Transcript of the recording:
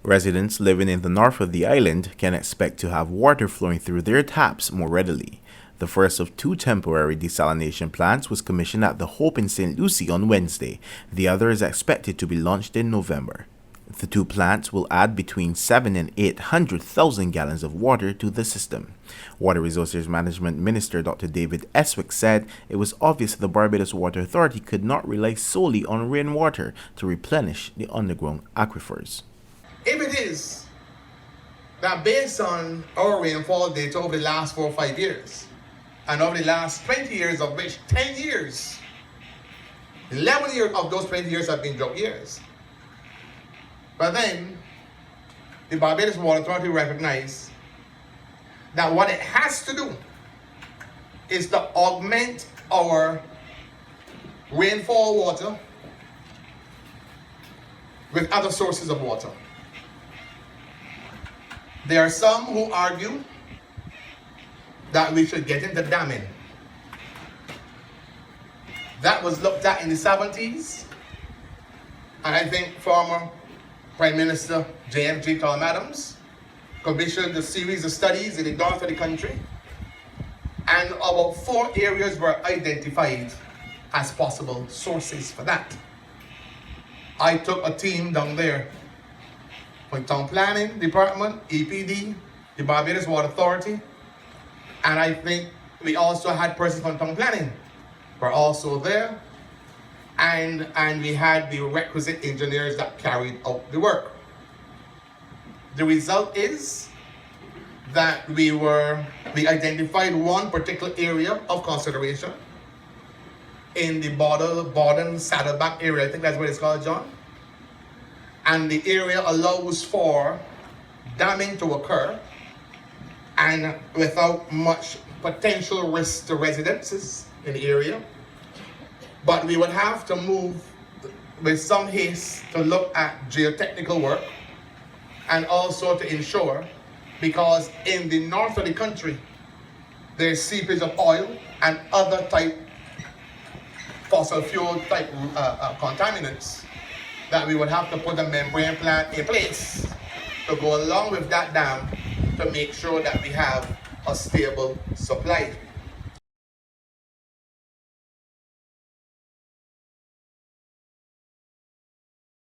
Residents living in the north of the island can expect to have water flowing through their taps more readily. The first of two temporary desalination plants was commissioned at the Hope in St. Lucie on Wednesday. The other is expected to be launched in November. The two plants will add between 7 and 800,000 gallons of water to the system. Water Resources Management Minister Dr. David Eswick said it was obvious the Barbados Water Authority could not rely solely on rainwater to replenish the underground aquifers. If it is that based on our rainfall data over the last 4 or 5 years, and over the last 20 years, of which 10 years, 11 years of those 20 years have been drought years. But then, the Barbados Water Authority recognized that what it has to do is to augment our rainfall water with other sources of water. There are some who argue that we should get into damming. That was looked at in the 70s, and I think former Prime Minister J.F.G. Tom Adams commissioned a series of studies in the north of the country, and about 4 areas were identified as possible sources for that. I took a team down there from Town Planning Department, EPD, the Barbados Water Authority, and I think we also had persons from Town Planning were also there, and we had the requisite engineers that carried out the work. The result is that we identified one particular area of consideration in the Borden Saddleback area, I think that's what it's called, John. And the area allows for damming to occur and without much potential risk to residences in the area. But we would have to move with some haste to look at geotechnical work and also to ensure, because in the north of the country, there's seepage of oil and other type fossil fuel type contaminants, that we would have to put a membrane plant in place to go along with that dam to make sure that we have a stable supply.